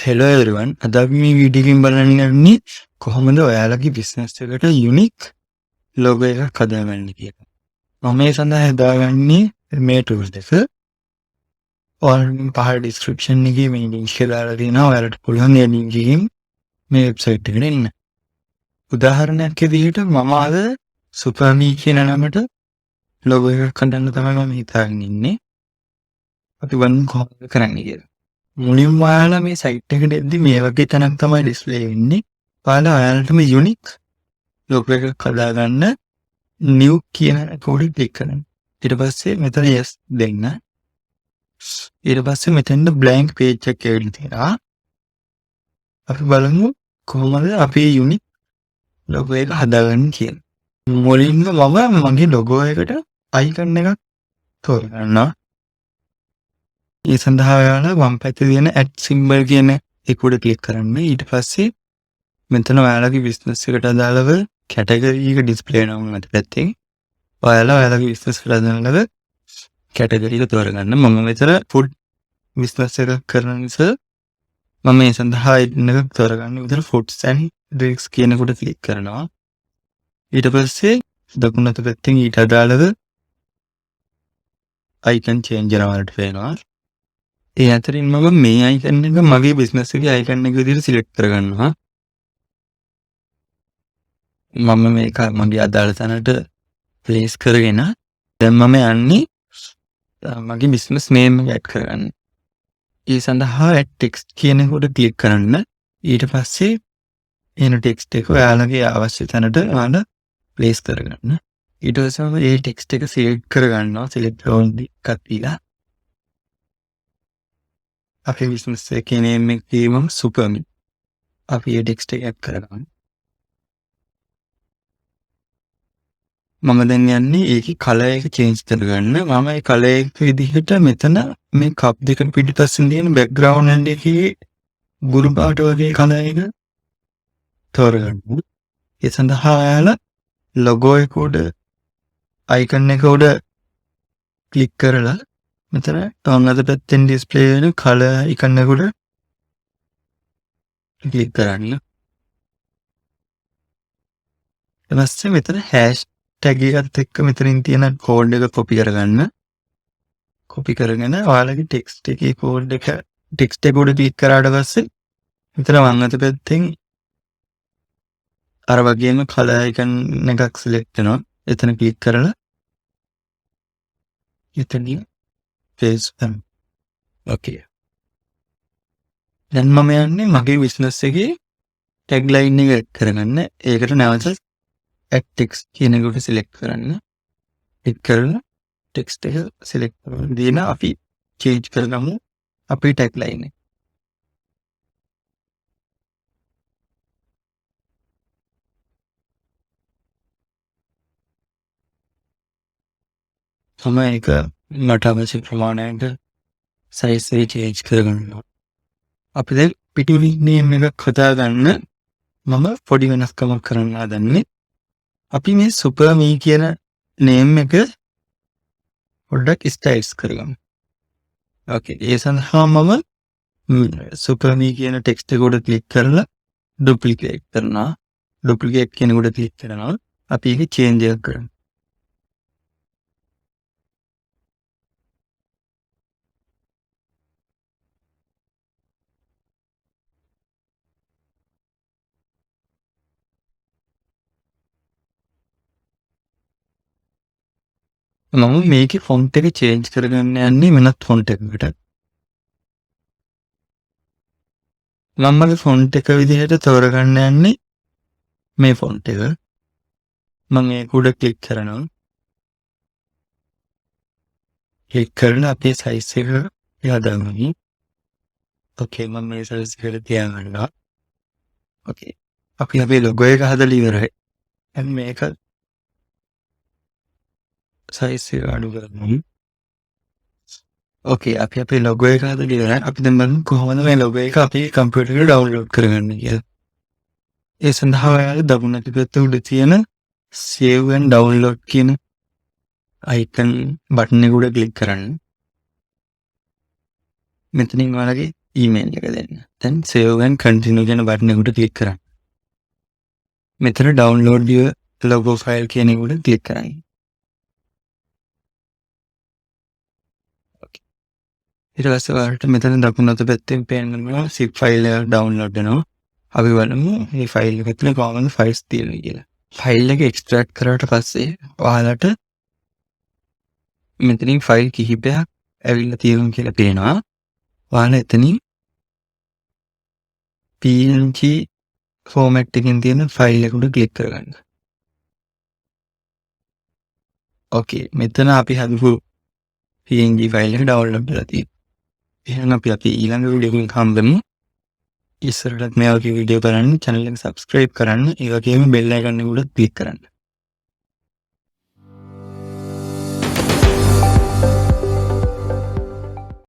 Hello everyone. අද අපි මේ වීඩියෝ එකෙන් බලන්න යන්නේ කොහොමද ඔයාලගේ බිස්නස් එකට යුනික් ලෝගෝ එකක් හදාගන්නේ කියලා. මම මේ සඳහා හදාගන්නේ මේ ටූල්ස් එක. ඔයාලට පහළ ඩිස්ක්‍රිප්ෂන් එකේ මේ ලින්ක් එක දාලා තියෙනවා. ඔයාලට පුළුවන් මේ ලින්ක් එකෙන් මේ වෙබ්සයිට් එකට එන්න. උදාහරණයක් විදිහට මම අද සුපර්මී කියන නමට ලෝගෝ එකක් හදන්න තමයි මම හිතාගෙන ඉන්නේ. අපි බලමු කොහොමද කරන්නේ කියලා. මුලින්ම ඔයාලා මේ සයිට් එකට එද්දි මේ වගේ තැනක් තමයි ඩිස්ප්ලේ වෙන්නේ. ඔයාලටම යුනික් ලෝගෝ එකක් හදාගන්න new කියන කෝඩ් එක ක්ලික් කරන්න. ඊට පස්සේ මෙතන yes දෙන්න. ඊට පස්සේ මෙතෙන්ද blank page එකක් ඇවිල්ලා තියෙනවා. අපි බලමු කොහොමද අපි යුනික් ලෝගෝ එක හදාගන්නේ කියලා. මුලින්ම මම මගේ ලෝගෝ එකට icon එකක් තෝරගන්නවා. ඒ සඳහා ඔයාලා වම් පැත්තේ තියෙන @ කියන එක උඩ ක්ලික් කරන්න. ඊට පස්සේ මෙතන ඔයාලගේ බිස්නස් එකට අදාළව කැටගරි එක ඩිස්ප්ලේ වෙනවා මත පැත්තේ. ඔයාලගේ බිස්නස් එකට අදාළව කැටගරි එක තෝරගන්න. මම මෙතන ෆුඩ් බිස්නස් එකක් කරන නිසා මම මේ සඳහා එකක් තෝරගන්න. මෙතන ෆුඩ්ස් ඇන්ඩ් ඩ්රින්ක්ස් කියන කොට ක්ලික් කරනවා. ඊට පස්සේ දකුණු අත පැත්තෙන් ඊට අදාළව icon change කරනවට වෙනවා. ඒ අතරින් මම මේ icon එක මගේ බිස්නස් එකේ icon එක විදිහට සිලෙක්ට් කරගන්නවා. මම මේක මගේ අදාළ තැනට ප්ලේස් කරගෙන දැන් මම යන්නේ මගේ බිස්නස් නේම් එක ඇඩ් කරගන්න. ඒ සඳහා add text කියන එකට ක්ලික් කරන්න. ඊට පස්සේ එන text එක ඔයාලගේ අවශ්‍ය තැනට ඔයාලා ප්ලේස් කරගන්න. ඊට පස්සේ මම මේ text එක select කරගන්නවා. select only එකක් දීලා අපේ බිස්නස් එකේ නේම් එක කියමු සුපර්මි. අපි මේ ටෙක්ස්ට් එක ඇඩ් කරගන්න. මම දැන් යන්නේ ඒකේ කලර් එක චේන්ජ් කරගන්න. මම ඒ කලර් එක විදිහට මෙතන මේ කප් දෙක පිටිපස්සෙන් තියෙන බෑග්ග්‍රවුන්ඩ් එකේ ගුරු පාට වගේ කලර් එක තෝරගන්න. ඒ සඳහා ඔයාලා ලොගෝ එක උඩ icon එක උඩ ක්ලික් කරලා මෙතන තොන් අත පැත්තෙන් ඩිස්ප්ලේ වෙන කලර් icon එක උඩ ක්ලික් කරන්න. ඊපස්සේ මෙතන hashtag එකත් එක්ක මෙතනින් තියෙන කෝඩ් එක කොපි කරගන්න. කොපි කරගෙන ඔයාලගේ ටෙක්ස්ට් එකේ කෝඩ් එක ටෙක්ස්ට් එක උඩ ක්ලික් කරාට පස්සේ මෙතන වම් අත පැත්තෙන් අර වගේම කලර් icon එකක් සිලෙක්ට් වෙනවා. එතන ක්ලික් කරලා එතනින් paste කරන්න. Okay. දැන් මම යන්නේ මගේ බිස්නස් එකේ ටැග්ලයින් එක ඇඩ් කරගන්න. ඒකට නැවත add text කියන එකට සිලෙක්ට් කරන්න. ක්ලික් කරලා ටෙක්ස්ට් එක සිලෙක්ට් කරලා දීන අපි චේන්ජ් කරගමු අපේ ටැග්ලයින් එක. මම ඒක මට අවශ්‍ය ප්‍රමාණයට සයිස් එක චේන්ජ් කරගන්නවා. අපි දැන් පිටුලින් නේම් එකක් හදාගන්න මම පොඩි වෙනස්කමක් කරන්න හදන්නේ. අපි මේ සුපර්මී කියන නේම් එක පොඩ්ඩක් ස්ටයිල්ස් කරගමු. ඕකේ. ඒ සඳහා මම සුපර්මී කියන ටෙක්ස්ට් එක උඩ ක්ලික් කරලා ඩුප්ලිකේට් කරනවා. ඩුප්ලිකේට් කියන උඩ ක්ලික් කරනවා. අපි ඒක චේන්ජ් එකක් කරමු. මම මේකේ ෆොන්ට් එක චේන්ජ් කරගන්න යන්නේ වෙනත් ෆොන්ට් එකකට. මම මගේ ෆොන්ට් එක විදිහට තෝරගන්න යන්නේ මේ ෆොන්ට් එක. මම ඒක උඩ ක්ලික් කරනවා. ක්ලික් කරලා අපේ සයිස් එක යදාගමු. ඕකේ මම මේ සයිස් එකට තියාගන්නවා. ඕකේ. අපි අපේ ලොගෝ එක හදලා ඉවරයි. දැන් මේක සයිස් එක අඩු කරමු. ඕකේ අපි අපේ ලොගෝ එක හදලා ඉවරයි. අපි දැන් බලමු කොහොමද මේ ලොගෝ එක අපේ කම්පියුටර් එකට ඩවුන්ලෝඩ් කරගන්නේ කියලා. ඒ සඳහා ඔයාලා දකුණු අත පැත්තේ උඩ තියෙන save and download කියන icon බටන් එක උඩ ක්ලික් කරන්න. මෙතනින් ඔයාලගේ ඊමේල් එක දෙන්න. දැන් save and continue කියන බටන් එකට ක්ලික් කරන්න. මෙතන download your logo file කියන එකට ක්ලික් කරන්න. ඊට පස්සේ ඔයාලට මෙතන දකුණු අත පැත්තෙන් පේනවා zip file එක download වෙනවා. අපි බලමු මේ ෆයිල් එක ඇතුලේ කොහොමද ෆයිල්ස් තියෙන්නේ කියලා. ෆයිල් එක එක්ස්ට්‍රැක්ට් කරාට පස්සේ ඔයාලට මෙතනින් ෆයිල් කිහිපයක් ඇවිල්ලා තියෙනවා කියලා පේනවා. ඔයාලා එතනින් PNG ෆෝමැට් එකකින් තියෙන ෆයිල් එකට ක්ලික් කරගන්න. ඕකේ මෙතන අපි හදපු PNG ෆයිල් එක ඩවුන්ලෝඩ් කරලා තියෙනවා. එහෙනම් අපි ඊළඟ වීඩියෝ එකකින් හම්බෙමු. ඉස්සරහට මේ වගේ වීඩියෝ බලන්න channel එක subscribe කරන්න. ඒ වගේම bell icon එක උඩ click කරන්න.